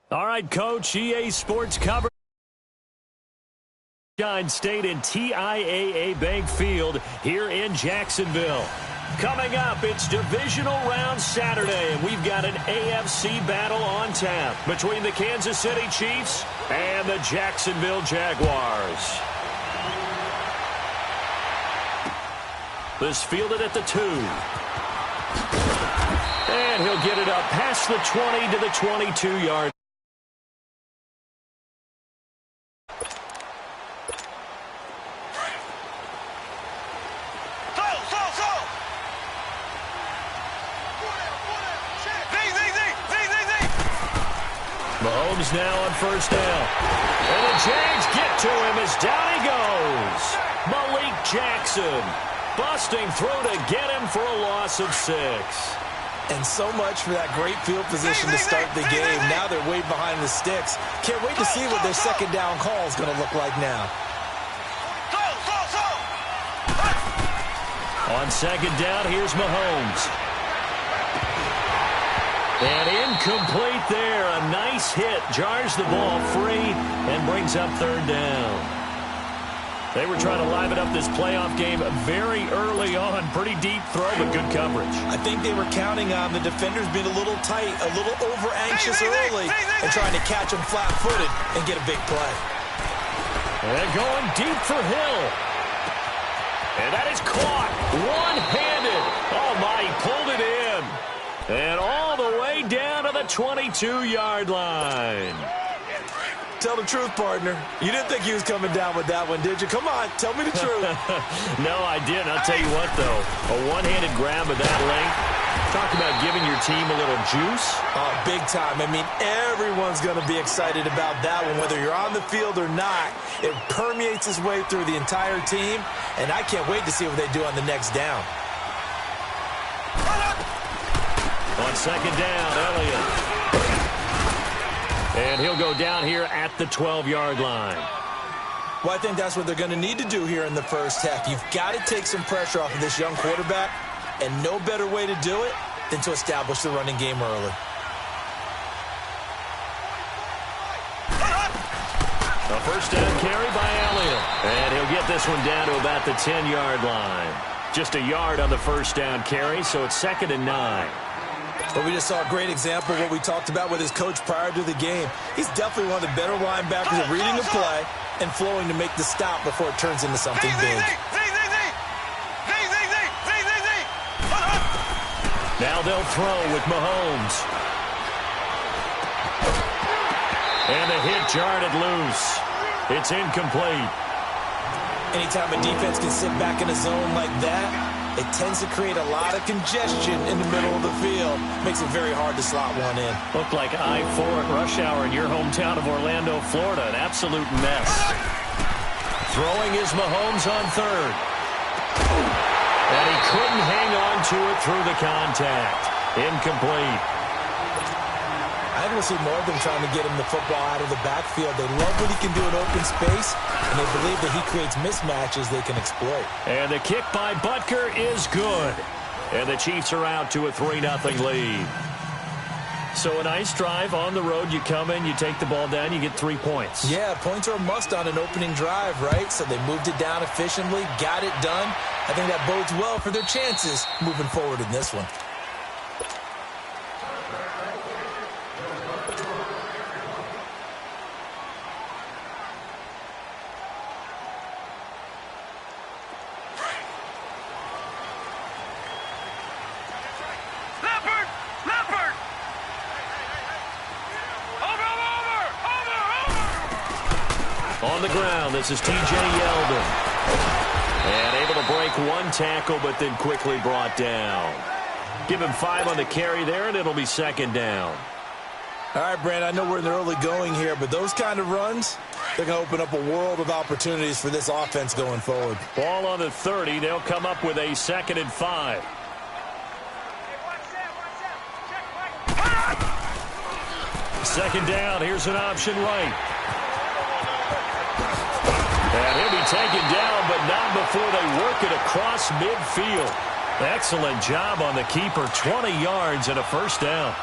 All right, Coach, EA Sports coverage. State in TIAA Bank Field here in Jacksonville. Coming up, it's divisional round Saturday, and we've got an AFC battle on tap between the Kansas City Chiefs and the Jacksonville Jaguars. This fielded at the 2. And he'll get it up past the 20 to the 22-yard. Mahomes now on first down. And the Jags get to him as down he goes. Malik Jackson busting through to get him for a loss of 6. And so much for that great field position to start the game. Now they're way behind the sticks. Can't wait to see what their second down call is going to look like now. On second down, here's Mahomes. And incomplete there. A nice hit. Jars the ball free and brings up third down. They were trying to liven up this playoff game very early on. Pretty deep throw, but good coverage. I think they were counting on the defenders being a little tight, a little over-anxious early, and trying to catch them flat-footed and get a big play. And going deep for Hill. And that is caught. One-handed. Oh, my, he pulled it in. And all the way down to the 22-yard line. Tell the truth, partner. You didn't think he was coming down with that one, did you? Come on, tell me the truth. No, I didn't. I'll tell you what, though. A one-handed grab of that length. Talk about giving your team a little juice. Oh, big time. I mean, everyone's going to be excited about that one, whether you're on the field or not. It permeates its way through the entire team, and I can't wait to see what they do on the next down. On second down, Elliott. And he'll go down here at the 12-yard line. Well, I think that's what they're going to need to do here in the first half. You've got to take some pressure off of this young quarterback, and no better way to do it than to establish the running game early. A first down carry by Elliott. And he'll get this one down to about the 10-yard line. Just a yard on the first down carry, so it's 2nd and 9. But we just saw a great example of what we talked about with his coach prior to the game. He's definitely one of the better linebackers at reading the play and flowing to make the stop before it turns into something big. Now they'll throw with Mahomes. And the hit jarred it loose. It's incomplete. Anytime a defense can sit back in a zone like that, it tends to create a lot of congestion in the middle of the field. Makes it very hard to slot one in. Looked like I-4 at rush hour in your hometown of Orlando, Florida. An absolute mess. Throwing is Mahomes on third. And he couldn't hang on to it through the contact. Incomplete. I think we'll see more of them trying to get him the football out of the backfield. They love what he can do in open space, and they believe that he creates mismatches they can exploit. And the kick by Butker is good. And the Chiefs are out to a 3-0 lead. So a nice drive on the road. You come in, you take the ball down, you get 3 points. Yeah, points are a must on an opening drive, right? So they moved it down efficiently, got it done. I think that bodes well for their chances moving forward in this one. On the ground, this is T.J. Yeldon. And able to break one tackle, but then quickly brought down. Give him 5 on the carry there, and it'll be 2nd down. All right, Brand, I know we're in the early going here, but those kind of runs, they're going to open up a world of opportunities for this offense going forward. Ball on the 30. They'll come up with a 2nd and 5. Second down. Here's an option right. And he'll be taken down, but not before they work it across midfield. Excellent job on the keeper. 20 yards and a first down.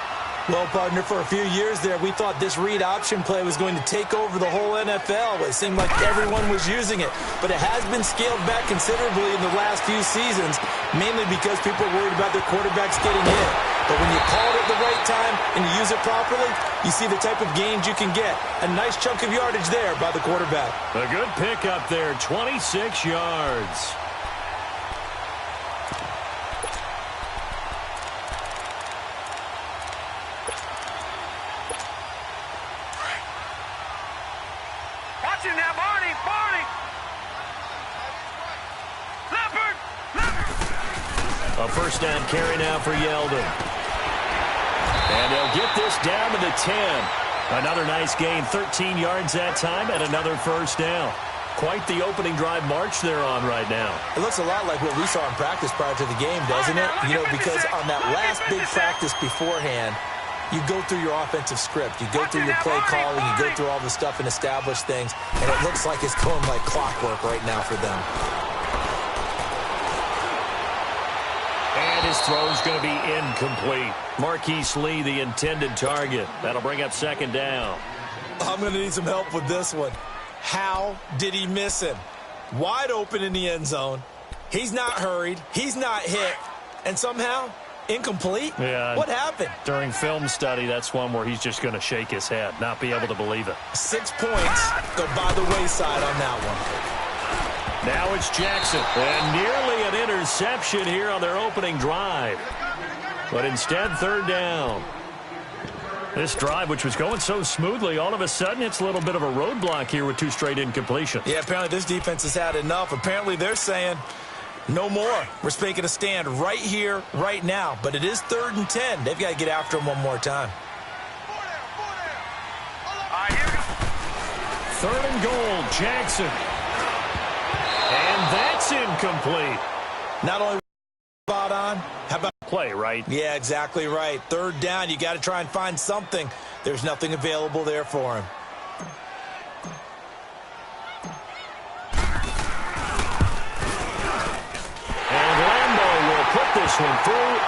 Well, partner, for a few years there, we thought this read option play was going to take over the whole NFL. It seemed like everyone was using it. But it has been scaled back considerably in the last few seasons, mainly because people are worried about their quarterbacks getting hit. But when you call it at the right time and you use it properly, you see the type of gains you can get. A nice chunk of yardage there by the quarterback. A good pickup there, 26 yards. A first down carry now for Yeldon. And they'll get this down to the 10. Another nice gain, 13 yards that time, and another first down. Quite the opening drive march they're on right now. It looks a lot like what we saw in practice prior to the game, doesn't it? You know, because on that last big practice beforehand, you go through your offensive script. You go through your play calling. You go through all the stuff and establish things. And it looks like it's going like clockwork right now for them. And his throw's going to be incomplete. Marquise Lee, the intended target. That'll bring up second down. I'm going to need some help with this one. How did he miss him? Wide open in the end zone. He's not hurried. He's not hit. And somehow, incomplete? Yeah. What happened? During film study, that's one where he's just going to shake his head, not be able to believe it. 6 points go by the wayside on that one. Now it's Jackson. And nearly an interception here on their opening drive. But instead, third down. This drive, which was going so smoothly, all of a sudden it's a little bit of a roadblock here with 2 straight incompletions. Yeah, apparently this defense has had enough. Apparently they're saying no more. We're making a stand right here, right now. But it is 3rd and 10. They've got to get after him one more time. 3rd and goal, Jackson. And that's incomplete. Not only spot on, how about play, right? Yeah, exactly right. 3rd down, you got to try and find something. There's nothing available there for him. And Lambo will put this one through,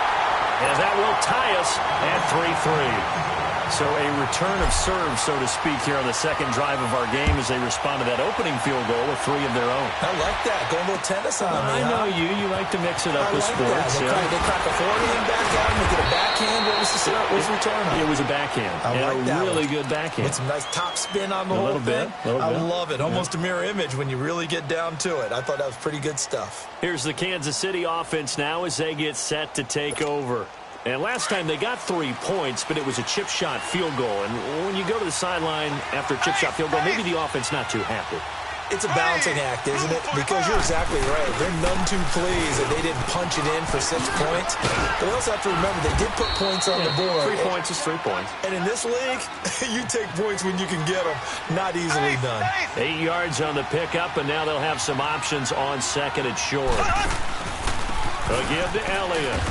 and that will tie us at 3-3. So a return of serve, so to speak, here on the second drive of our game as they respond to that opening field goal with 3 of their own. I like that. Going a little tennis on me, I know you. You like to mix it up with sports. They crack a forehand back out and they get a backhand. What was the return on? It was a backhand. I like that really one. Good backhand. With some nice top spin on the whole thing. I love it. Almost a mirror image when you really get down to it. I thought that was pretty good stuff. Here's the Kansas City offense now as they get set to take over. And last time they got 3 points, but it was a chip shot field goal. And when you go to the sideline after a chip shot field goal, maybe the offense not too happy. It's a balancing act, isn't it? Because you're exactly right. They're none too pleased that they didn't punch it in for 6 points. But they also have to remember they did put points on the board. 3 points is 3 points. And in this league, you take points when you can get them. Not easily done. 8 yards on the pickup, and now they'll have some options on second and short. A give to Elliott.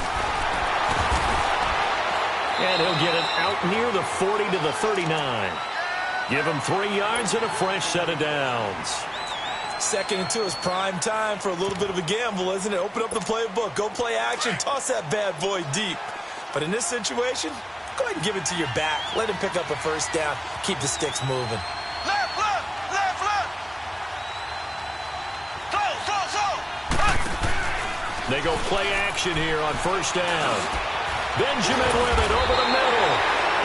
And he'll get it out near the 40 to the 39. Give him 3 yards and a fresh set of downs. 2nd and 2 is prime time for a little bit of a gamble, isn't it? Open up the playbook. Go play action. Toss that bad boy deep. But in this situation, go ahead and give it to your back. Let him pick up a first down. Keep the sticks moving. Left. They go play action here on first down. Benjamin with it over the middle.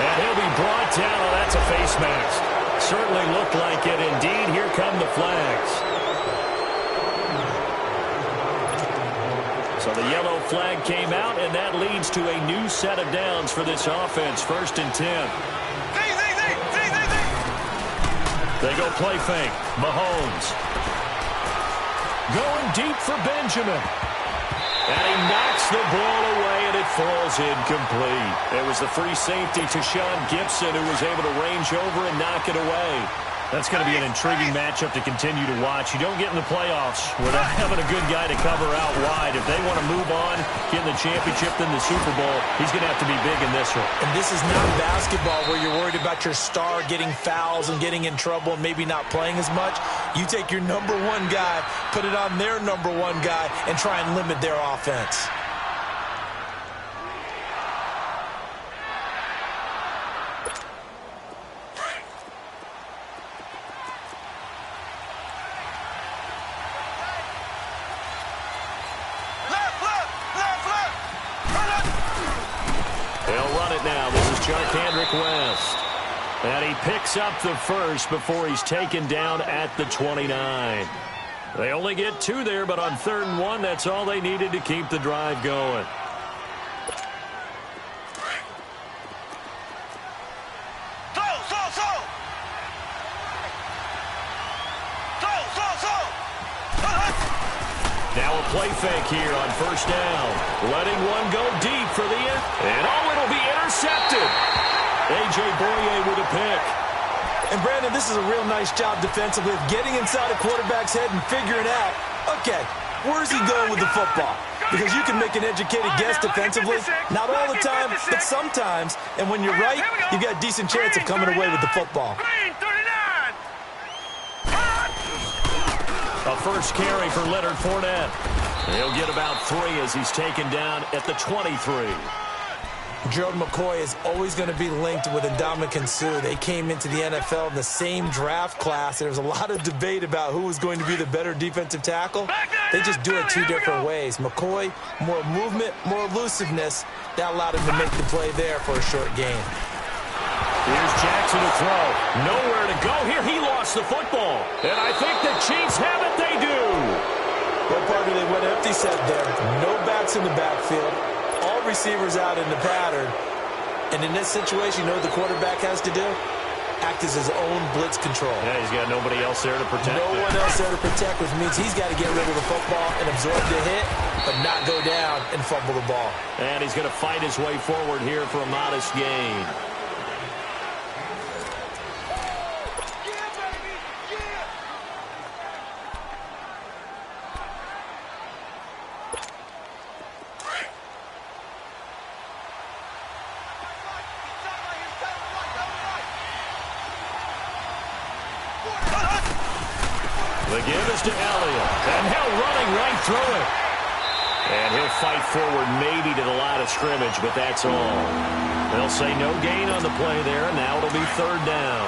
And he'll be brought down. Oh, that's a face mask. Certainly looked like it. Indeed, here come the flags. So the yellow flag came out, and that leads to a new set of downs for this offense. 1st and 10. They go play fake. Mahomes. Going deep for Benjamin. And he knocks the ball away, and it falls incomplete. It was the free safety to Sean Gibson who was able to range over and knock it away. That's going to be an intriguing matchup to continue to watch. You don't get in the playoffs without having a good guy to cover out wide. If they want to move on, get in the championship, then the Super Bowl, he's going to have to be big in this one. And this is not basketball where you're worried about your star getting fouls and getting in trouble and maybe not playing as much. You take your number 1 guy, put it on their number 1 guy, and try and limit their offense. on it now. This is Charkandrick West. And he picks up the first before he's taken down at the 29. They only get 2 there, but on 3rd and 1, that's all they needed to keep the drive going. Now a play fake here on 1st down. Letting one go deep for the end. And it'll be intercepted. A.J. Boye with a pick. And Brandon, this is a real nice job defensively of getting inside a quarterback's head and figuring out, okay, where's he going with the football? Because you can make an educated guess defensively. Not all the time, but sometimes. And when you're right, you've got a decent chance of coming away with the football. A first carry for Leonard Fournette. He'll get about 3 as he's taken down at the 23. Gerald McCoy is always going to be linked with Ndamukong Suh. They came into the NFL in the same draft class. There was a lot of debate about who was going to be the better defensive tackle. They just do it 2 different ways. McCoy, more movement, more elusiveness. That allowed him to make the play there for a short gain. Here's Jackson to throw. Nowhere to go here. He lost the football. And I think the Chiefs have it. They do. Well, partner, they went empty set there. No backs in the backfield. All receivers out in the pattern. And in this situation, you know what the quarterback has to do? Act as his own blitz control. Yeah, he's got nobody else there to protect. No one else there to protect, which means he's got to get rid of the football and absorb the hit, but not go down and fumble the ball. And he's going to fight his way forward here for a modest gain. The give is to Elliott. And Hill running right through it. And he'll fight forward maybe to the line of scrimmage, but that's all. They'll say no gain on the play there, and now it'll be 3rd down.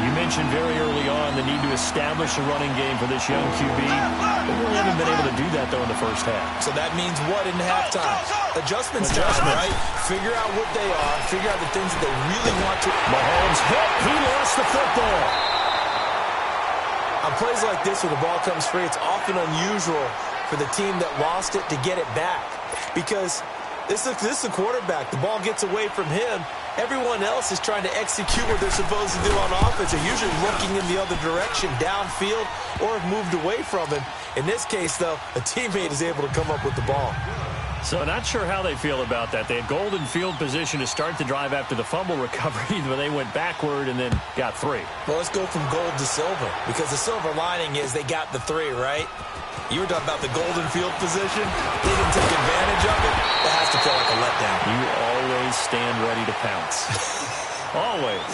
You mentioned very early on the need to establish a running game for this young QB. They really haven't been able to do that, though, in the first half. So that means what in halftime? Adjustments time, right? Figure out what they are. Figure out the things that they really want to. Mahomes hit. He lost the football. On plays like this where the ball comes free, it's often unusual for the team that lost it to get it back. Because this is a quarterback. The ball gets away from him. Everyone else is trying to execute what they're supposed to do on offense. They're usually looking in the other direction, downfield, or have moved away from him. In this case, though, a teammate is able to come up with the ball. So not sure how they feel about that. They had golden field position to start the drive after the fumble recovery, but they went backward and then got 3. Well, let's go from gold to silver, because the silver lining is they got the 3, right? You were talking about the golden field position. They didn't take advantage of it. That has to feel like a letdown. You always stand ready to pounce. Always.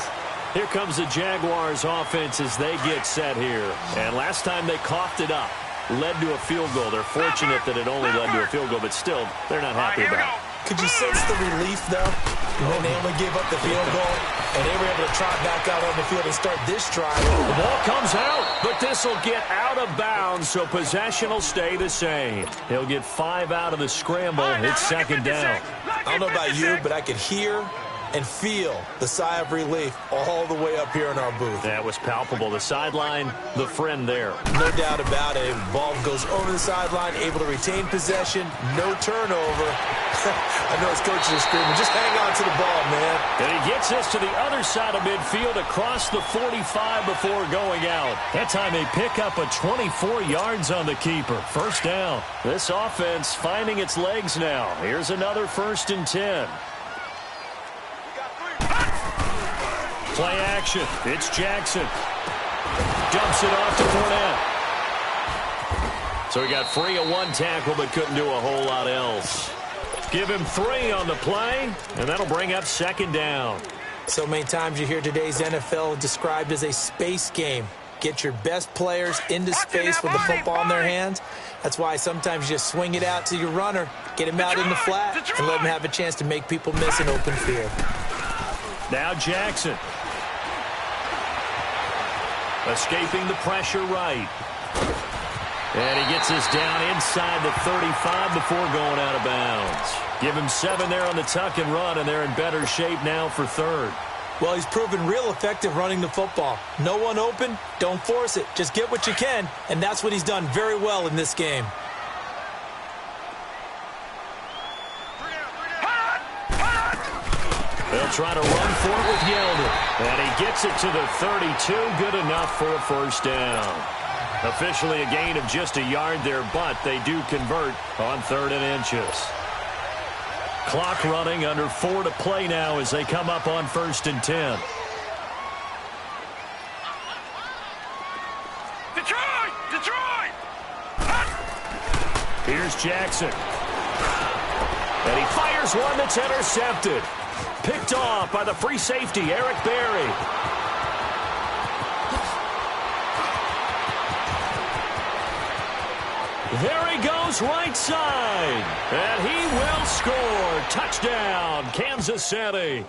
Here comes the Jaguars offense as they get set here. And last time they coughed it up. Led to a field goal. They're fortunate that it only led to a field goal, but still, they're not happy about it. Could you sense the relief, though, when they only gave up the field goal, and they were able to trot back out on the field and start this drive? The ball comes out, but this will get out of bounds, so possession will stay the same. He'll get 5 out of the scramble. It's 2nd down. I don't know about you, but I could hear and feel the sigh of relief all the way up here in our booth. That was palpable. The sideline, the friend there. No doubt about it. Ball goes over the sideline, able to retain possession, no turnover. I know his coaches are screaming, just hang on to the ball, man. And he gets us to the other side of midfield across the 45 before going out. That time they pick up a 24 yards on the keeper. 1st down. This offense finding its legs now. Here's another 1st and 10. Play action. It's Jackson. Dumps it off to Fournette. So he got free of 1 tackle, but couldn't do a whole lot else. Give him 3 on the play, and that'll bring up 2nd down. So many times you hear today's NFL described as a space game. Get your best players into space with the football in their hands. That's why sometimes you just swing it out to your runner, get him out in the flat, and let him have a chance to make people miss an open field. Now Jackson. Escaping the pressure right. And he gets this down inside the 35 before going out of bounds. Give him 7 there on the tuck and run, and they're in better shape now for third. Well, he's proven real effective running the football. No one open, don't force it. Just get what you can, and that's what he's done very well in this game. They'll try to run for it with Yeldon. And he gets it to the 32. Good enough for a first down. Officially a gain of just a yard there, but they do convert on 3rd and inches. Clock running, under 4 to play now as they come up on 1st and 10. Detroit! Here's Jackson. And he fires one that's intercepted. Picked off by the free safety, Eric Berry. There he goes right side. And he will score. Touchdown, Kansas City.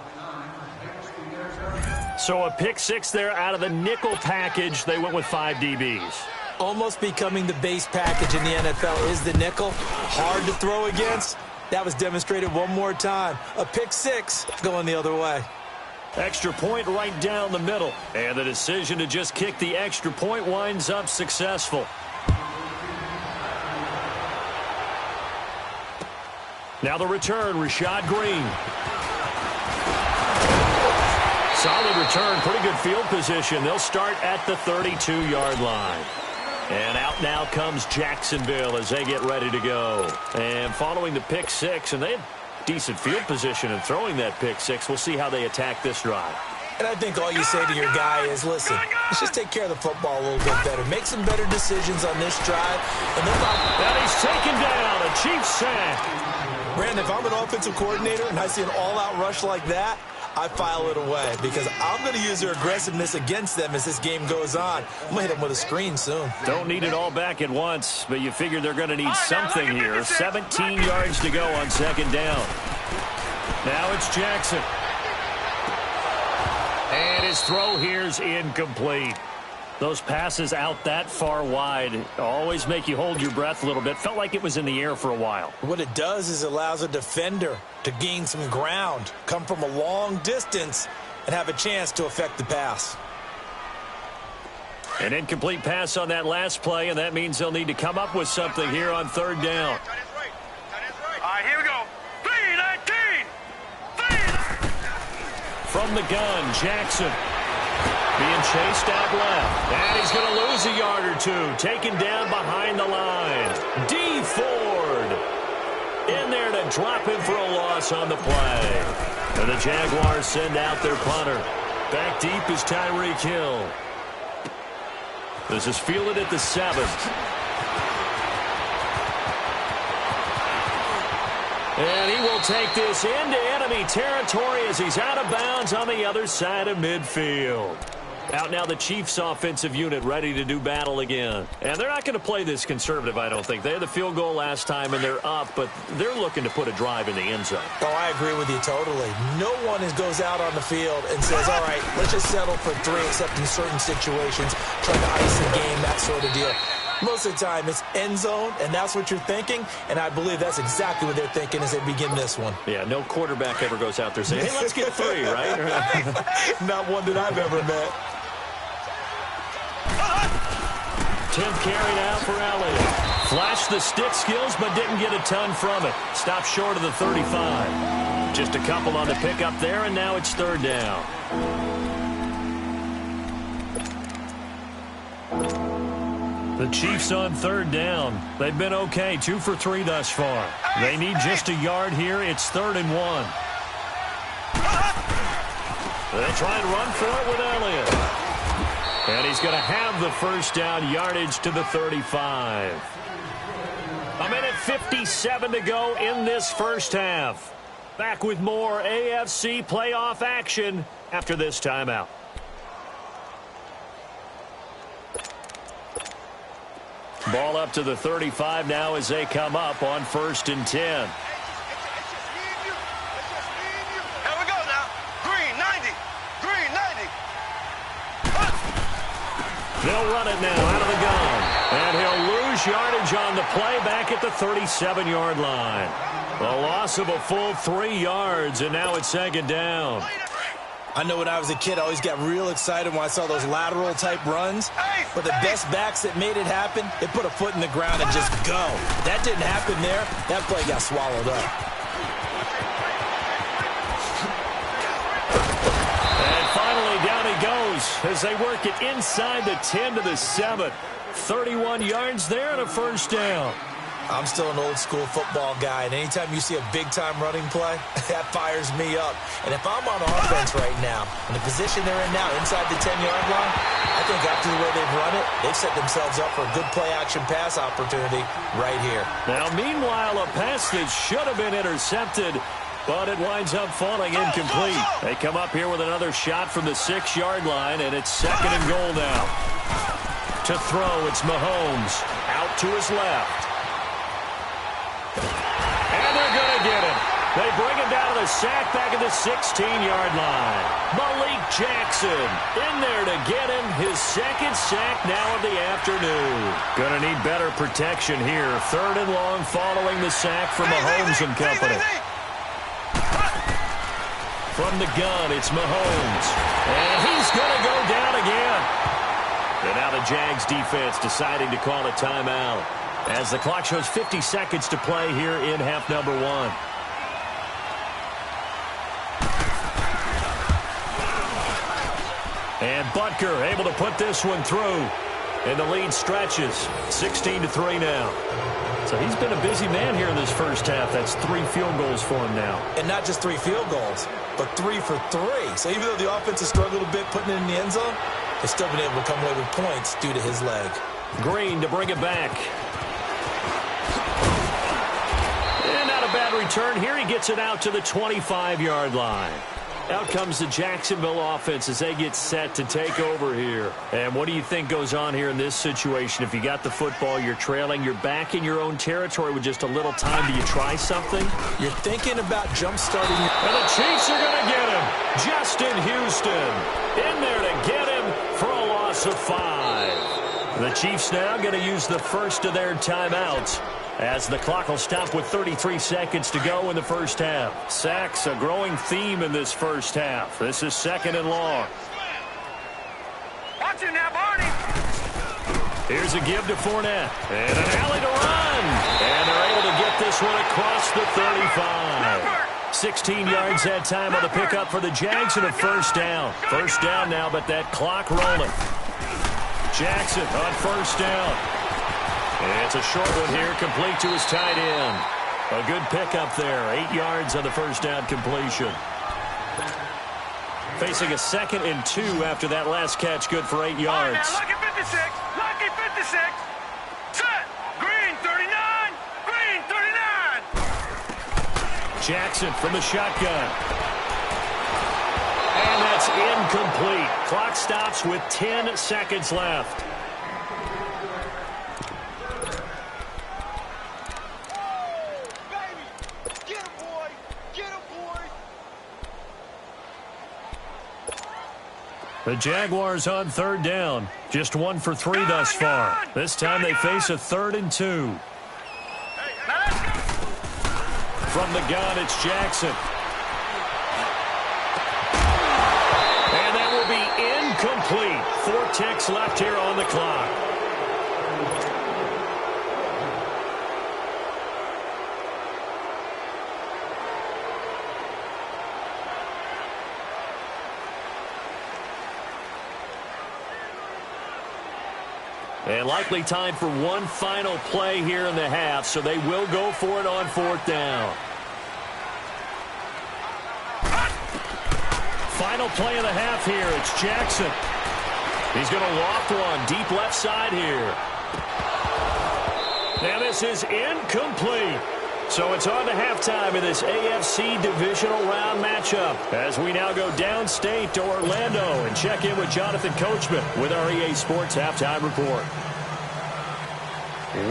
So a pick 6 there out of the nickel package. They went with 5 DBs. Almost becoming the base package in the NFL is the nickel. Hard to throw against. That was demonstrated one more time. A pick 6 going the other way. Extra point right down the middle. And the decision to just kick the extra point winds up successful. Now the return, Rashad Green. Solid return, pretty good field position. They'll start at the 32-yard line. And out now comes Jacksonville as they get ready to go. And following the pick 6, and they had decent field position in throwing that pick 6. We'll see how they attack this drive. And I think all you say to your guy is, listen, let's just take care of the football a little bit better. Make some better decisions on this drive. And he's taken down, a Chiefs sack. Brandon, if I'm an offensive coordinator and I see an all-out rush like that, I file it away because I'm going to use their aggressiveness against them as this game goes on. I'm going to hit them with a screen soon. Don't need it all back at once, but you figure they're going to need something here. 17 yards to go on 2nd down. Now it's Jackson. And his throw here's incomplete. Those passes out that far wide always make you hold your breath a little bit. Felt like it was in the air for a while. What it does is it allows a defender to gain some ground, come from a long distance, and have a chance to affect the pass. An incomplete pass on that last play, and that means they'll need to come up with something here on 3rd down. All right, here we go. 3-19. From the gun, Jackson. Being chased out left. And he's going to lose a yard or two. Taken down behind the line. D. Ford in there to drop him for a loss on the play. And the Jaguars send out their punter. Back deep is Tyreek Hill. This is fielded at the 7th. And he will take this into enemy territory as he's out of bounds on the other side of midfield. Out now the Chiefs offensive unit ready to do battle again. And they're not going to play this conservative, I don't think. They had the field goal last time and they're up, but they're looking to put a drive in the end zone. Oh, I agree with you totally. No one goes out on the field and says, all right, let's just settle for 3 except in certain situations, trying to ice the game, that sort of deal. Most of the time, it's end zone, and that's what you're thinking, and I believe that's exactly what they're thinking as they begin this one. Yeah, no quarterback ever goes out there saying, hey, let's get 3, right? Not one that I've ever met. 10th carry now for Elliott. Flashed the stick skills, but didn't get a ton from it. Stopped short of the 35. Just a couple on the pickup there, and now it's 3rd down. The Chiefs on 3rd down. They've been okay, 2 for 3 thus far. They need just a yard here. It's 3rd and 1. They'll try and run for it with Elliott. And he's going to have the first down, yardage to the 35. A minute 57 to go in this first half. Back with more AFC playoff action after this timeout. Ball up to the 35 now as they come up on 1st and 10. Here we go now. Green 90. Green 90. They'll run it now out of the gun. And he'll lose lose yardage on the play back at the 37-yard line. A loss of a full 3 yards, and now it's second down. I know when I was a kid, I always got real excited when I saw those lateral-type runs. But the best backs that made it happen, they put a foot in the ground and just go. That didn't happen there. That play got swallowed up. And finally, down he goes as they work it inside the 10 to the 7. 31 yards there and a first down. I'm still an old-school football guy, and anytime you see a big-time running play, that fires me up. And if I'm on offense right now, in the position they're in now, inside the 10-yard line, I think after the way they've run it, they've set themselves up for a good play-action pass opportunity right here. Now, meanwhile, a pass that should have been intercepted, but it winds up falling incomplete. They come up here with another shot from the 6-yard line, and it's second and goal now. To throw, it's Mahomes out to his left. And they're going to get him. They bring him down to the sack back at the 16-yard line. Malik Jackson in there to get him. His second sack now of the afternoon. Going to need better protection here. Third and long following the sack from Mahomes and company. From the gun, it's Mahomes. And he's going to go down again. And now the Jags defense deciding to call a timeout, as the clock shows 50 seconds to play here in half number 1. And Butker able to put this one through. And the lead stretches. 16-3 now. So he's been a busy man here in this first half. That's 3 field goals for him now. And not just 3 field goals, but 3 for 3. So even though the offense has struggled a bit putting it in the end zone, they've still been able to come away with points due to his leg. Green to bring it back. And not a bad return here. He gets it out to the 25-yard line. Out comes the Jacksonville offense as they get set to take over here. And what do you think goes on here in this situation? If you got the football, you're trailing, you're back in your own territory with just a little time. Do you try something? You're thinking about jump-starting. And the Chiefs are going to get him. Justin Houston in there to get him for a loss of 5. The Chiefs now going to use the first of their timeouts, as the clock will stop with 33 seconds to go in the first half. Sacks, a growing theme in this first half. This is second and long. Watch it now, Barney. Here's a give to Fournette. And an alley to run. And they're able to get this one across the 35. 16 yards that time on the pickup for the Jags and a first down. First down now, but that clock rolling. Jackson on first down. It's a short one here, complete to his tight end. A good pickup there, 8 yards on the first down completion. Facing a 2nd and 2 after that last catch, good for 8 yards. Now, lucky 56, lucky 56. Set, green 39, green 39. Jackson from the shotgun. And that's incomplete. Clock stops with 10 seconds left. The Jaguars on third down. Just 1 for 3 thus far. This time they face a 3rd and 2. From the gun, it's Jackson. And that will be incomplete. 4 ticks left here on the clock. And likely time for one final play here in the half, so they will go for it on 4th down. Final play of the half here. It's Jackson. He's going to loft one deep left side here. Now this is incomplete. So it's on to halftime in this AFC divisional round matchup, as we now go downstate to Orlando and check in with Jonathan Coachman with our EA Sports Halftime Report.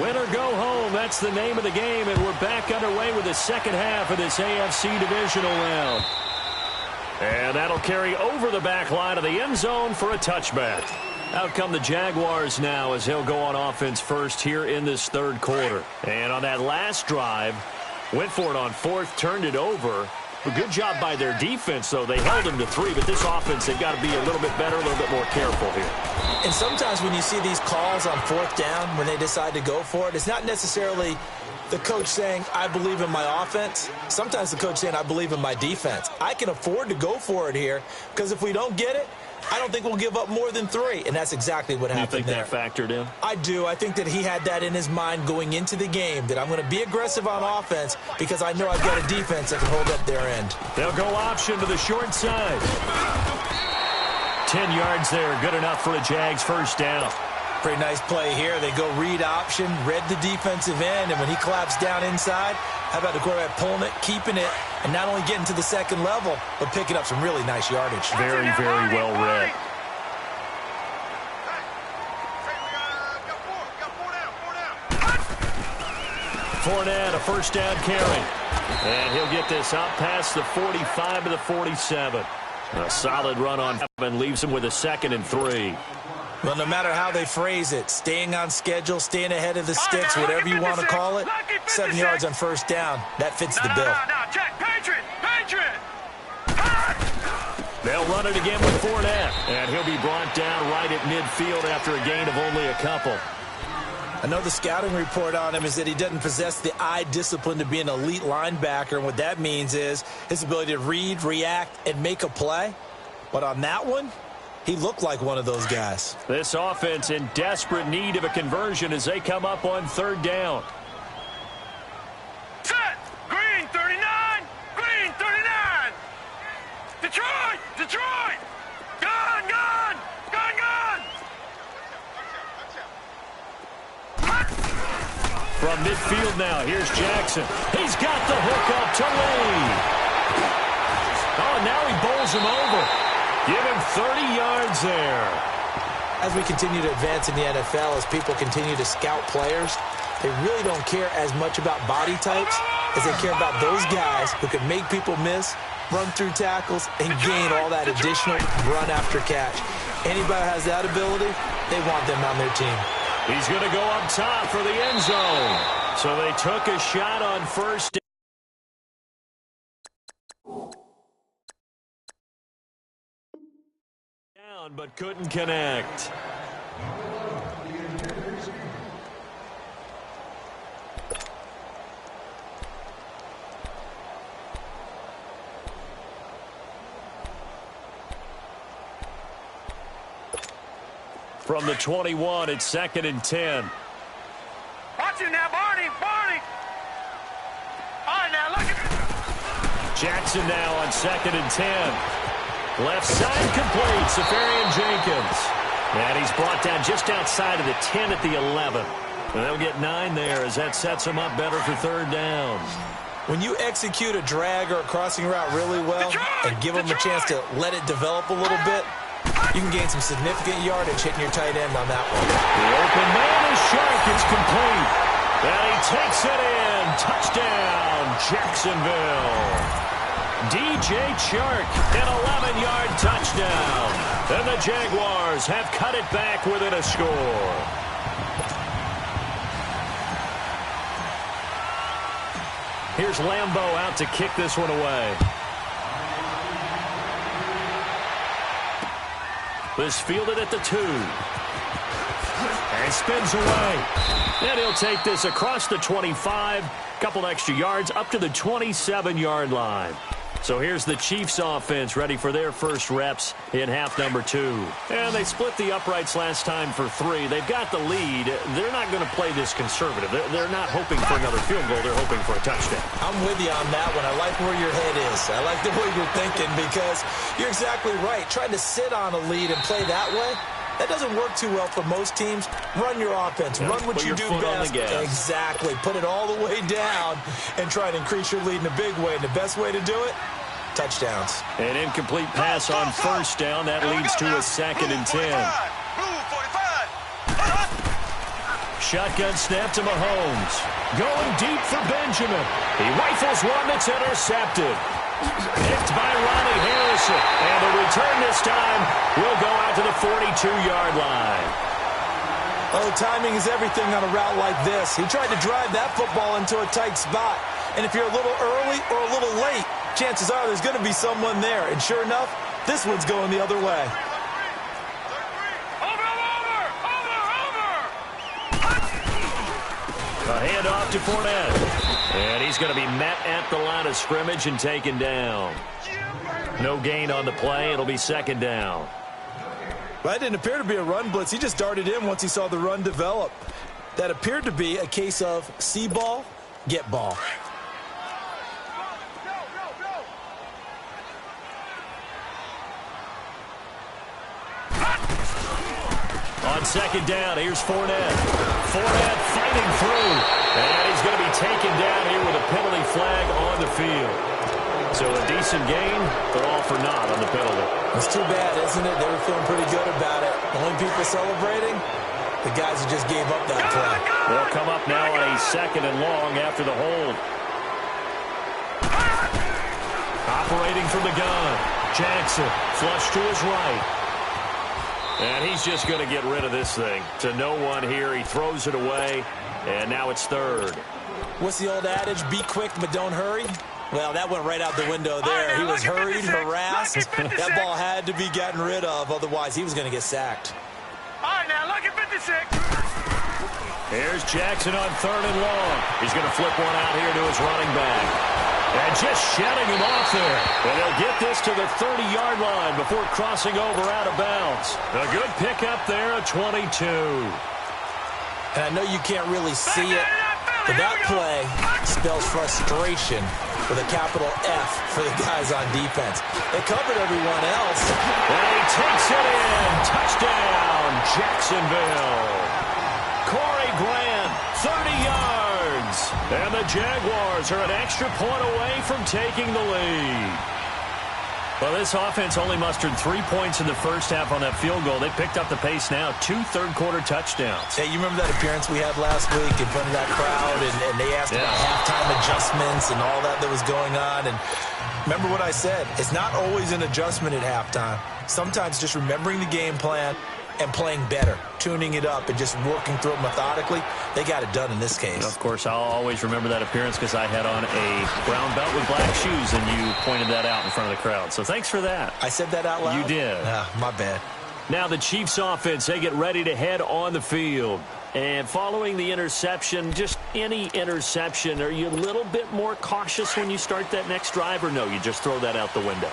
Win or go home, that's the name of the game, and we're back underway with the second half of this AFC divisional round. And that'll carry over the back line of the end zone for a touchback. Out come the Jaguars now as he'll go on offense first here in this third quarter. And on that last drive, went for it on fourth, turned it over. A good job by their defense, though. They held him to 3, but this offense, they've got to be a little bit better, a little bit more careful here. And sometimes when you see these calls on fourth down, when they decide to go for it, it's not necessarily the coach saying, I believe in my offense. Sometimes the coach saying, I believe in my defense. I can afford to go for it here because if we don't get it, I don't think we'll give up more than 3, and that's exactly what happened there. You think that factored in? I do. I think that he had that in his mind going into the game, that I'm going to be aggressive on offense because I know I've got a defense that can hold up their end. They'll go option to the short side. 10 yards there, good enough for a Jags first down. Pretty nice play here. They go read option, read the defensive end, and when he claps down inside, how about the quarterback pulling it, keeping it, and not only getting to the second level, but picking up some really nice yardage. Very, very well read. Fournette, a first down carry. And he'll get this out past the 45 to the 47. A solid run on and leaves him with a 2nd and 3. Well, no matter how they phrase it, staying on schedule, staying ahead of the sticks, whatever you want to call it, 7 yards on first down, that fits the bill. They'll run it again with Fournette, and he'll be brought down right at midfield after a gain of only a couple. I know the scouting report on him is that he doesn't possess the eye discipline to be an elite linebacker, and what that means is his ability to read, react, and make a play. But on that one, he looked like one of those guys. This offense in desperate need of a conversion as they come up on third down. Set! Green 39! Green 39! Detroit! Detroit! Gun! Gun! Gun! Gun! From midfield now, here's Jackson. He's got the hook up to Lee. Oh, and now he bowls him over. Give him 30 yards there. As we continue to advance in the NFL, as people continue to scout players, they really don't care as much about body types as they care about those guys who can make people miss, run through tackles, and gain all that additional run after catch. Anybody who has that ability, they want them on their team. He's going to go up top for the end zone. So they took a shot on first down, but couldn't connect. From the 21, it's 2nd and 10. Watch it now, Barney! Barney! All right, now, look at Jackson now on 2nd and 10. Left side complete, Safarian Jenkins. And he's brought down just outside of the 10 at the 11. And they'll get 9 there as that sets them up better for third down. When you execute a drag or a crossing route really well and give them a chance to let it develop a little bit, you can gain some significant yardage hitting your tight end on that one. The open man is Shark. It's complete. And he takes it in. Touchdown, Jacksonville. DJ Chark, an 11-yard touchdown. And the Jaguars have cut it back within a score. Here's Lambeau out to kick this one away. This fielded at the 2. And spins away. And he'll take this across the 25. Couple extra yards up to the 27-yard line. So here's the Chiefs offense ready for their first reps in half number 2. And they split the uprights last time for 3. They've got the lead. They're not going to play this conservative. They're not hoping for another field goal. They're hoping for a touchdown. I'm with you on that one. I like where your head is. I like the way you're thinking because you're exactly right. Trying to sit on a lead and play that way, that doesn't work too well for most teams. Run your offense. Run what you do best. Exactly. Put it all the way down and try to increase your lead in a big way. And the best way to do it, touchdowns. An incomplete pass on first down. That leads to a 2nd and 10. Shotgun snap to Mahomes. Going deep for Benjamin. He rifles one that's intercepted. Picked by Ronnie Harrison. And the return this time will go out to the 42-yard line. Oh, timing is everything on a route like this. He tried to drive that football into a tight spot. And if you're a little early or a little late, chances are there's going to be someone there. And sure enough, this one's going the other way. A handoff to Fournette. And he's going to be met at the line of scrimmage and taken down. No gain on the play. It'll be second down. Well, that didn't appear to be a run blitz. He just darted in once he saw the run develop. That appeared to be a case of see ball, get ball. On second down, here's Fournette. Fournette fighting through. And he's going to be taken down here with a penalty flag on the field. So a decent gain, but all for naught on the penalty. It's too bad, isn't it? They were feeling pretty good about it. Only people celebrating, the guys who just gave up that play. They'll come up now on a second and long after the hold. Operating from the gun. Jackson, flush to his right. And he's just going to get rid of this thing. To no one here. He throws it away, and now it's third. What's the old adage? Be quick, but don't hurry. Well, that went right out the window there. He was hurried, harassed. That ball had to be gotten rid of. Otherwise, he was going to get sacked. All right, now, look at 56. Here's Jackson on third and long. He's going to flip one out here to his running back. And just shedding him off there. And he'll get this to the 30-yard line before crossing over out of bounds. A good pickup there at 22. And I know you can't really see it, but that play spells frustration with a capital F for the guys on defense. They covered everyone else. And he takes it in. Touchdown, Jacksonville. Corey Grant, 30 yards. And the Jaguars are an extra point away from taking the lead. Well, this offense only mustered 3 points in the first half on that field goal. They picked up the pace now. 2 third-quarter touchdowns. Hey, you remember that appearance we had last week in front of that crowd, and they asked about halftime adjustments and all that was going on. And remember what I said. It's not always an adjustment at halftime. Sometimes just remembering the game plan and playing better, tuning it up and just working through it methodically. They got it done in this case. Of course, I'll always remember that appearance because I had on a brown belt with black shoes, and you pointed that out in front of the crowd. So thanks for that. I said that out loud? You did. My bad. Now the Chiefs offense, they get ready to head on the field. And following the interception, just any interception, are you a little bit more cautious when you start that next drive, or no, you just throw that out the window?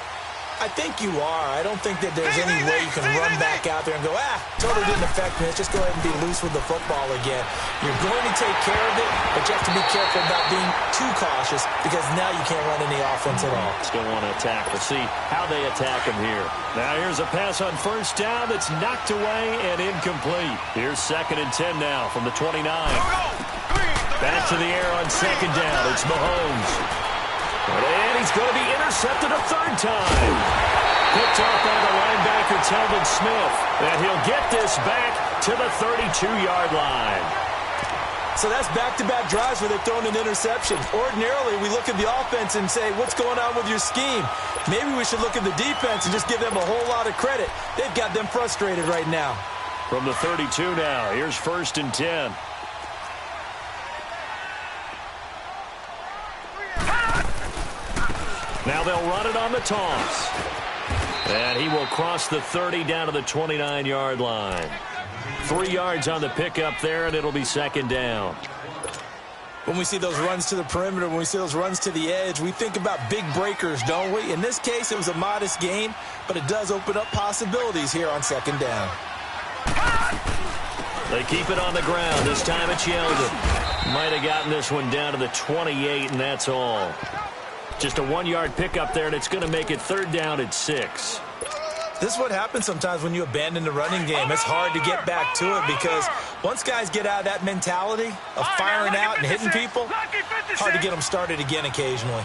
I think you are. I don't think that there's any way you can run back out there and go, totally didn't affect me. Let's just go ahead and be loose with the football again. You're going to take care of it, but you have to be careful about being too cautious because now you can't run any offense at all. Still want to attack. We'll see how they attack him here. Now here's a pass on first down that's knocked away and incomplete. Here's 2nd and 10 now from the 29. Back to the air on second down. It's Mahomes. And he's going to be intercepted a third time. Picked off by the linebacker, Telvin Smith. And he'll get this back to the 32-yard line. So that's back-to-back drives where they've thrown an interception. Ordinarily, we look at the offense and say, what's going on with your scheme? Maybe we should look at the defense and just give them a whole lot of credit. They've got them frustrated right now. From the 32 now, here's 1st and 10. Now they'll run it on the toss. And he will cross the 30 down to the 29-yard line. 3 yards on the pickup there, and it'll be second down. When we see those runs to the perimeter, when we see those runs to the edge, we think about big breakers, don't we? In this case, it was a modest gain, but it does open up possibilities here on second down. They keep it on the ground. This time it's Yeldon. Might have gotten this one down to the 28, and that's all. Just a 1-yard pickup there, and it's going to make it third down at 6. This is what happens sometimes when you abandon the running game. It's hard to get back to it because once guys get out of that mentality of firing out and hitting people, hard to get them started again occasionally.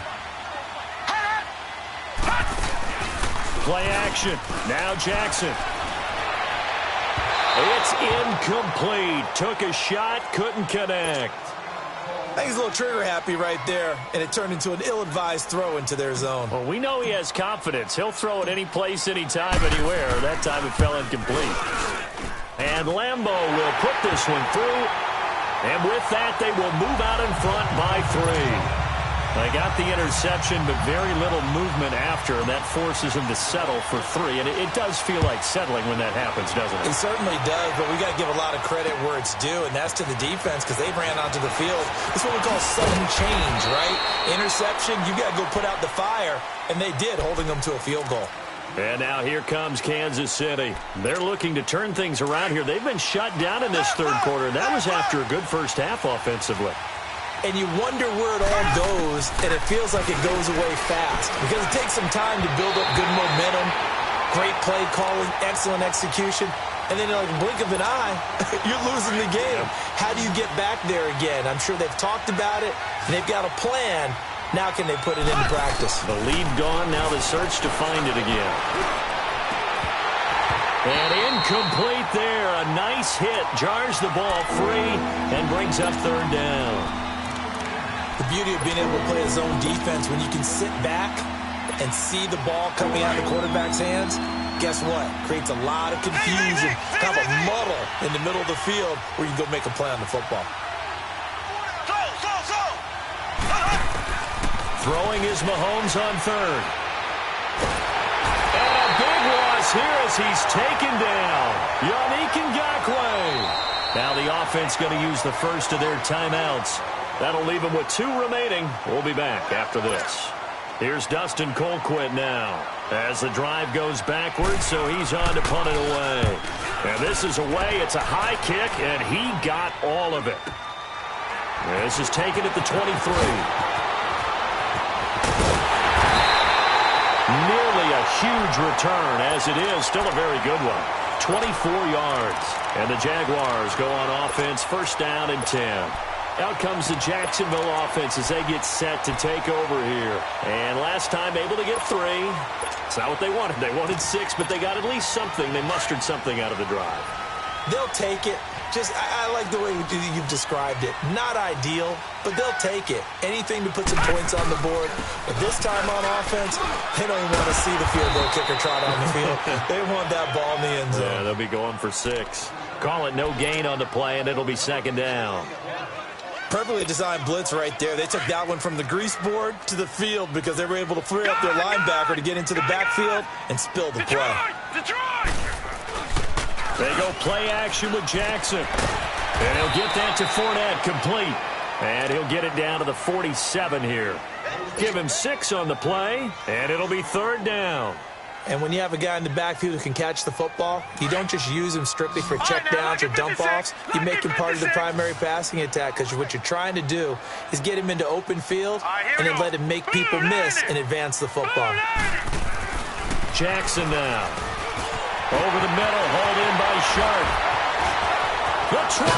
Play action. Now Jackson. It's incomplete. Took a shot, couldn't connect. I think he's a little trigger happy right there, and it turned into an ill-advised throw into their zone. Well, we know he has confidence. He'll throw it any place, anytime, anywhere. That time it fell incomplete. And Lambo will put this one through. And with that, they will move out in front by 3. They got the interception, but very little movement after, and that forces them to settle for 3. And it does feel like settling when that happens, doesn't it? It certainly does, but we got to give a lot of credit where it's due, and that's to the defense because they ran onto the field. It's what we call sudden change, right? Interception, you got to go put out the fire, and they did, holding them to a field goal. And now here comes Kansas City. They're looking to turn things around here. They've been shut down in this third quarter. That was after a good first half offensively. And you wonder where it all goes, and it feels like it goes away fast because it takes some time to build up good momentum, great play calling, excellent execution, and then in like a blink of an eye, you're losing the game. How do you get back there again? I'm sure they've talked about it, and they've got a plan. Now can they put it into practice? The lead gone, now the search to find it again. And incomplete there. A nice hit. Jars the ball free and brings up third down. The beauty of being able to play a zone defense when you can sit back and see the ball coming out of the quarterback's hands, guess what? Creates a lot of confusion, kind of a muddle in the middle of the field where you go make a play on the football. Throwing is Mahomes on third. And a big loss here as he's taken down. Yannick Ngakoue. Now the offense going to use the first of their timeouts. That'll leave them with 2 remaining. We'll be back after this. Here's Dustin Colquitt now as the drive goes backwards, so he's on to punt it away. And this is away. It's a high kick, and he got all of it. This is taken at the 23. Nearly a huge return, as it is. Still a very good one. 24 yards. And the Jaguars go on offense, first down and 10. Out comes the Jacksonville offense as they get set to take over here. And last time able to get 3. It's not what they wanted. They wanted 6, but they got at least something. They mustered something out of the drive. They'll take it. I like the way you've described it. Not ideal, but they'll take it. Anything to put some points on the board. But this time on offense, they don't even want to see the field goal kicker trot on the field. They want that ball in the end zone. Yeah, they'll be going for 6. Call it no gain on the play, and it'll be second down. Perfectly designed blitz right there. They took that one from the grease board to the field because they were able to free up their linebacker to get into the backfield and spill the play. They go play action with Jackson. And he'll get that to Fournette, complete. And he'll get it down to the 47 here. Give him 6 on the play, and it'll be third down. And when you have a guy in the backfield who can catch the football, you don't just use him strictly for check downs or dump offs. You make him part of the primary passing attack because what you're trying to do is get him into open field and then let him make people miss and advance the football. Jackson now. Over the middle, hauled in by Sharp. The 20.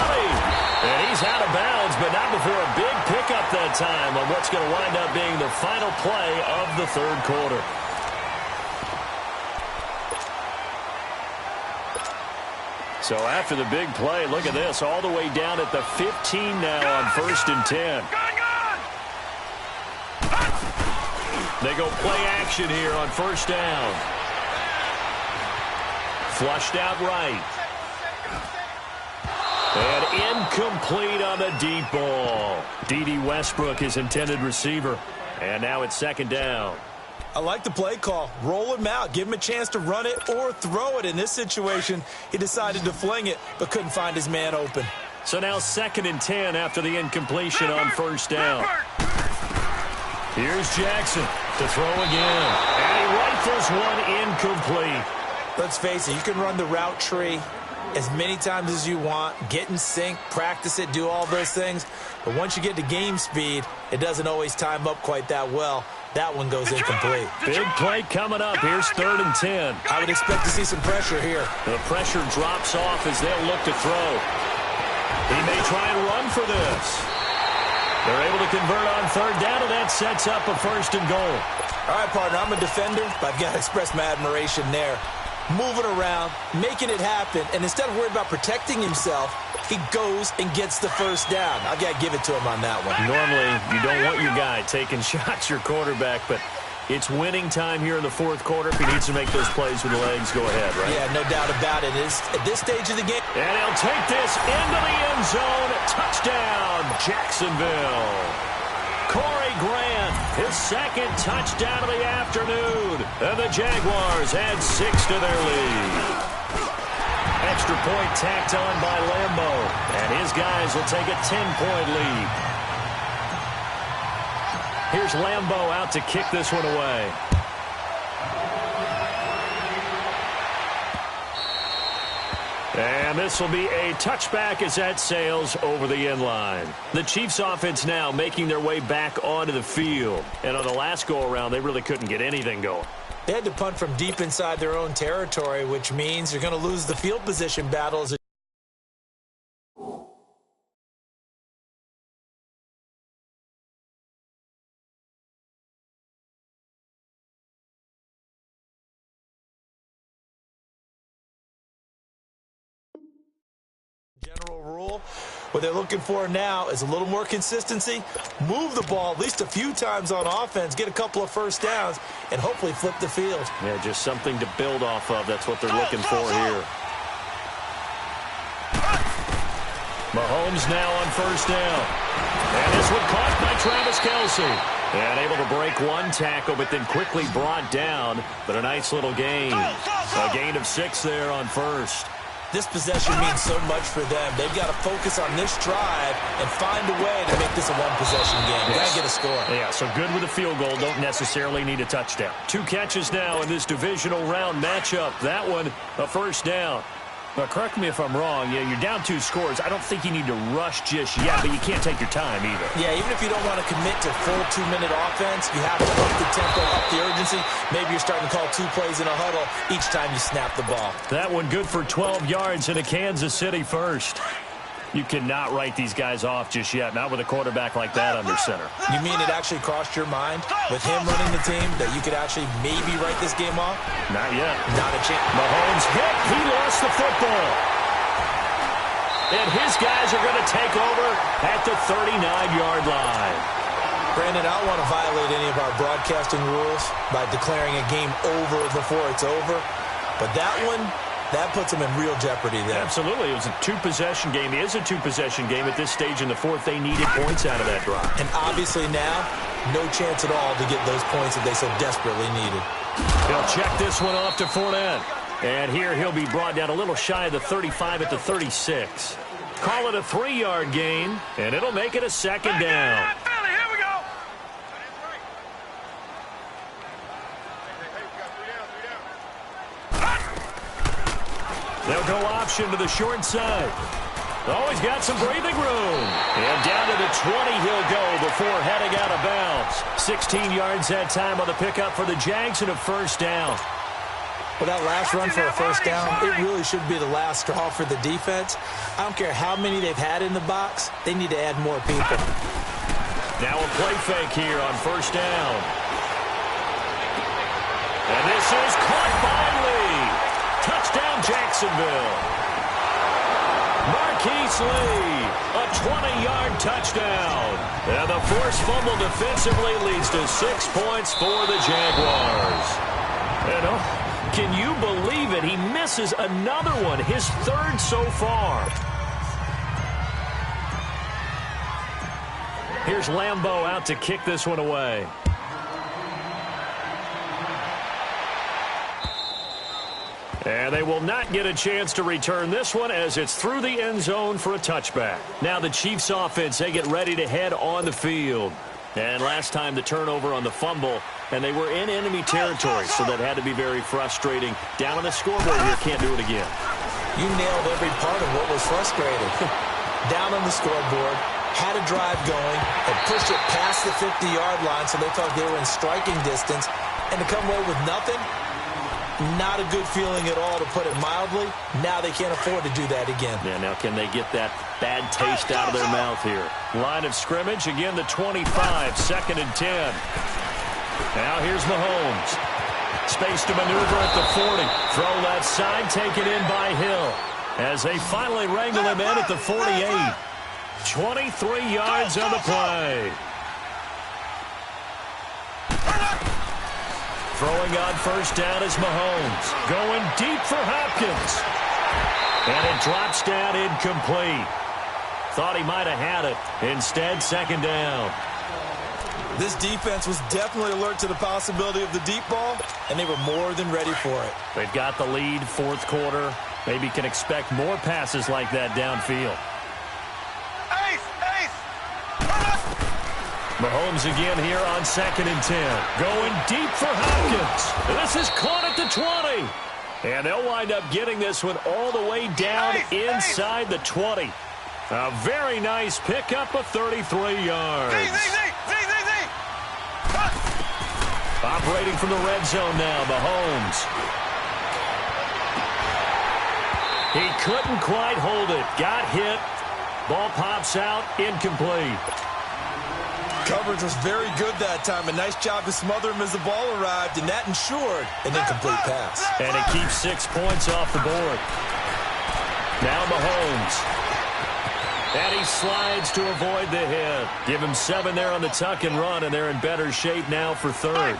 And he's out of bounds, but not before a big pickup that time on what's going to wind up being the final play of the third quarter. So after the big play, look at this, all the way down at the 15 now on first and 10. They go play action here on first down. Flushed out right. And incomplete on the deep ball. D.D. Westbrook, his intended receiver. And now it's second down. I like the play call. Roll him out. Give him a chance to run it or throw it. In this situation, he decided to fling it, but couldn't find his man open. So now second and 10 after the incompletion on first down. Here's Jackson to throw again. And he rifles one incomplete. Let's face it, you can run the route tree as many times as you want, get in sync, practice it, do all those things. But once you get to game speed, it doesn't always time up quite that well. That one goes incomplete. Big play coming up. Here's third and 10. I would expect to see some pressure here. The pressure drops off as they'll look to throw. He may try and run for this. They're able to convert on third down, and that sets up a first and goal. All right, partner, I'm a defender, but I've got to express my admiration there. moving around, making it happen, and instead of worrying about protecting himself, he goes and gets the first down. I got to give it to him on that one. Normally, you don't want your guy taking shots, your quarterback, but it's winning time here in the fourth quarter. If he needs to make those plays with the legs, go ahead, right? Yeah, no doubt about it. It's at this stage of the game. And he'll take this into the end zone. Touchdown, Jacksonville. Corey Grant, his second touchdown of the afternoon. And the Jaguars add 6 to their lead. Extra point tacked on by Lambo. And his guys will take a 10-point lead. Here's Lambo out to kick this one away. And this will be a touchback as that sails over the end line. The Chiefs offense now making their way back onto the field. And on the last go-around, they really couldn't get anything going. They had to punt from deep inside their own territory, which means you're going to lose the field position battles. General rule, what they're looking for now is a little more consistency, move the ball at least a few times on offense, get a couple of first downs, and hopefully flip the field. Yeah, just something to build off of. That's what they're looking for here. Mahomes now on first down. And this one caught by Travis Kelce. And able to break one tackle, but then quickly brought down. But a nice little gain. A gain of 6 there on first. This possession means so much for them. They've got to focus on this drive and find a way to make this a one-possession game. Got to get a score. Yeah, so good with a field goal. Don't necessarily need a touchdown. 2 catches now in this divisional round matchup. That one, a first down. Now, correct me if I'm wrong. Yeah, you're down 2 scores. I don't think you need to rush just yet, but you can't take your time either. Yeah, even if you don't want to commit to full 2-minute offense, you have to up the tempo, up the urgency. Maybe you're starting to call 2 plays in a huddle each time you snap the ball. That one good for 12 yards in a Kansas City first. You cannot write these guys off just yet, not with a quarterback like that under center. You mean it actually crossed your mind with him running the team that you could actually maybe write this game off? Not yet. Not a chance. Mahomes hit. He lost the football. And his guys are going to take over at the 39-yard line. Brandon, I don't want to violate any of our broadcasting rules by declaring a game over before it's over, but that one, that puts them in real jeopardy there. Absolutely. It was a 2-possession game. It is a 2-possession game at this stage in the fourth. They needed points out of that drive. And obviously now, no chance at all to get those points that they so desperately needed. He'll check this one off to Fournette. And here he'll be brought down a little shy of the 35 at the 36. Call it a 3-yard gain, and it'll make it a second down. They'll go option to the short side. Oh, he's got some breathing room. And down to the 20 he'll go before heading out of bounds. 16 yards that time on the pickup for the Jags and a first down. Well, that last run for a first down, it really should be the last straw for the defense. I don't care how many they've had in the box. They need to add more people. Now a play fake here on first down. And this is caught by Lee. Touchdown, Jacksonville. Marquise Lee, a 20-yard touchdown. And the forced fumble defensively leads to 6 points for the Jaguars. And can you believe it? He misses another one, his 3rd so far. Here's Lambo out to kick this one away. And they will not get a chance to return this one as it's through the end zone for a touchback. Now the Chiefs offense, they get ready to head on the field. And last time the turnover on the fumble, and they were in enemy territory, so that had to be very frustrating. Down on the scoreboard here, can't do it again. You nailed every part of what was frustrating. Down on the scoreboard, had a drive going, and pushed it past the 50-yard line, so they thought they were in striking distance, and to come away with nothing, not a good feeling at all, to put it mildly. Now they can't afford to do that again. Yeah, now can they get that bad taste out of their mouth here? Line of scrimmage, again the 25, 2nd and 10. Now here's Mahomes. Space to maneuver at the 40. Throw left side, taken in by Hill. As they finally wrangle him in at the 48. 23 yards on the play. Throwing on first down is Mahomes. Going deep for Hopkins. And it drops down incomplete. Thought he might have had it. Instead, second down. This defense was definitely alert to the possibility of the deep ball, and they were more than ready for it. They've got the lead, fourth quarter. Maybe can expect more passes like that downfield. Mahomes again here on 2nd and 10. Going deep for Hopkins. This is caught at the 20. And they'll wind up getting this one all the way down inside the 20. A very nice pickup of 33 yards. Operating from the red zone now, Mahomes. He couldn't quite hold it. Got hit. Ball pops out. Incomplete. Coverage was very good that time. A nice job to smother him as the ball arrived, and that ensured an incomplete pass. And it keeps 6 points off the board. Now Mahomes. And he slides to avoid the hit. Give him 7 there on the tuck and run, and they're in better shape now for third.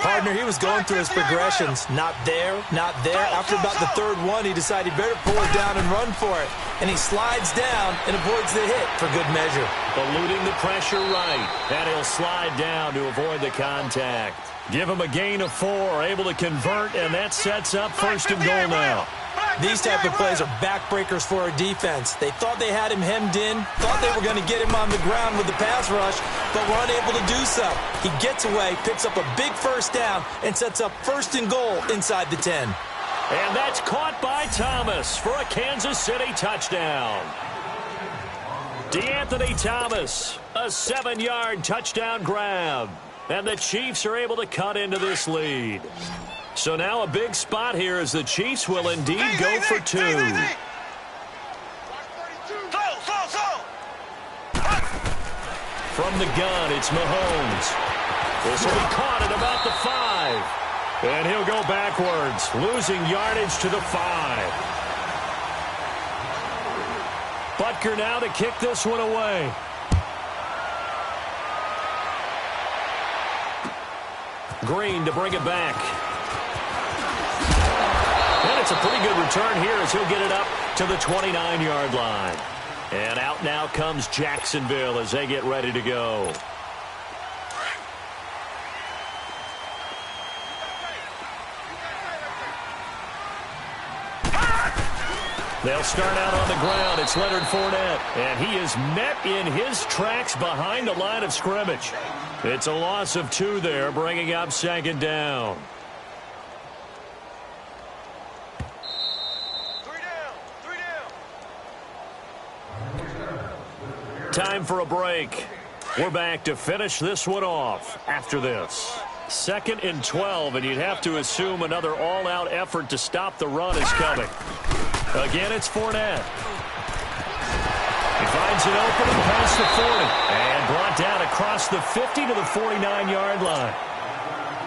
Partner, he was going through his progressions. Not there, not there. After about the third one, he decided he better pull it down and run for it. And he slides down and avoids the hit for good measure. Eluding the pressure right. And he'll slide down to avoid the contact. Give him a gain of 4, able to convert, and that sets up first and goal now. These type of plays are backbreakers for a defense. They thought they had him hemmed in, thought they were going to get him on the ground with the pass rush, but were unable to do so. He gets away, picks up a big first down, and sets up first and goal inside the 10. And that's caught by Thomas for a Kansas City touchdown. DeAnthony Thomas, a 7-yard touchdown grab. And the Chiefs are able to cut into this lead. So now a big spot here as the Chiefs will indeed go for 2. From the gun, it's Mahomes. This will be caught at about the 5. And he'll go backwards, losing yardage to the 5. Butker now to kick this one away. Green to bring it back. And it's a pretty good return here as he'll get it up to the 29-yard line. And out now comes Jacksonville as they get ready to go. They'll start out on the ground. It's Leonard Fournette. And he is met in his tracks behind the line of scrimmage. It's a loss of 2 there, bringing up second down. Time for a break. We're back to finish this one off after this. 2nd and 12, and you'd have to assume another all-out effort to stop the run is coming. Again, it's Fournette. He finds an opening past the 40 and brought down across the 50 to the 49-yard line.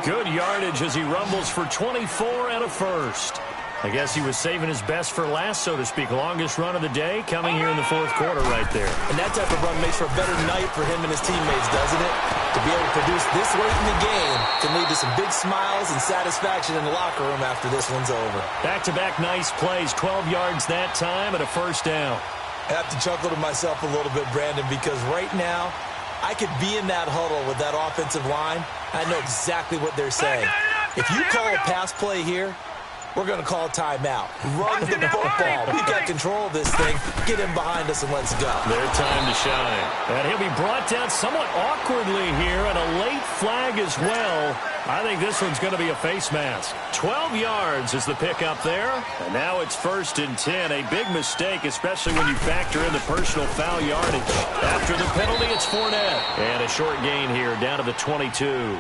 Good yardage as he rumbles for 24 and a first. I guess he was saving his best for last, so to speak. Longest run of the day coming here in the fourth quarter right there. And that type of run makes for a better night for him and his teammates, doesn't it? To be able to produce this late in the game can lead to some big smiles and satisfaction in the locker room after this one's over. Back-to-back nice plays, 12 yards that time and a first down. I have to chuckle to myself a little bit, Brandon, because right now I could be in that huddle with that offensive line. I know exactly what they're saying. If you call a pass play here, we're going to call timeout. Run the football. We've got control of this thing. Get him behind us and let's go. Their time to shine. And he'll be brought down somewhat awkwardly here, and a late flag as well. I think this one's going to be a face mask. 12 yards is the pickup there. And now it's 1st and 10. A big mistake, especially when you factor in the personal foul yardage. After the penalty, it's Fournette. And a short gain here down to the 22.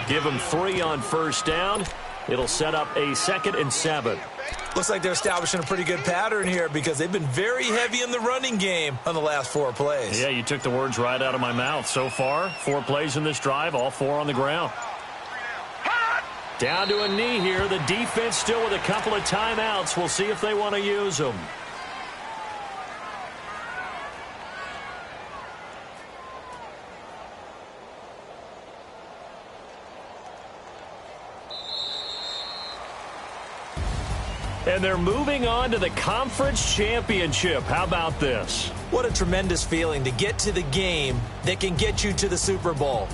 Give him 3 on first down. It'll set up a 2nd and 7. Looks like they're establishing a pretty good pattern here because they've been very heavy in the running game on the last 4 plays. Yeah, you took the words right out of my mouth. So far, 4 plays in this drive, all 4 on the ground. Down to a knee here. The defense still with a couple of timeouts. We'll see if they want to use them. And they're moving on to the conference championship. How about this? What a tremendous feeling to get to the game that can get you to the Super Bowl.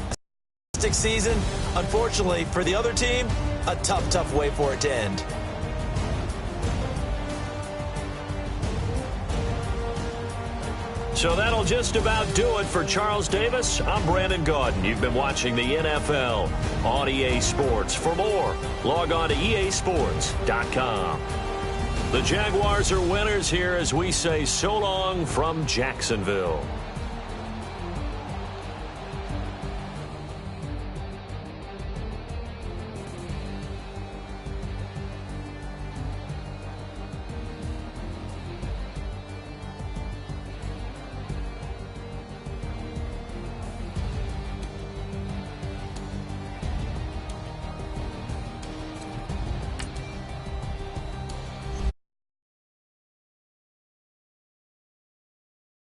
Season, unfortunately, for the other team, a tough way for it to end. So that'll just about do it for Charles Davis. I'm Brandon Gaudin. You've been watching the NFL on EA Sports. For more, log on to easports.com. The Jaguars are winners here as we say so long from Jacksonville.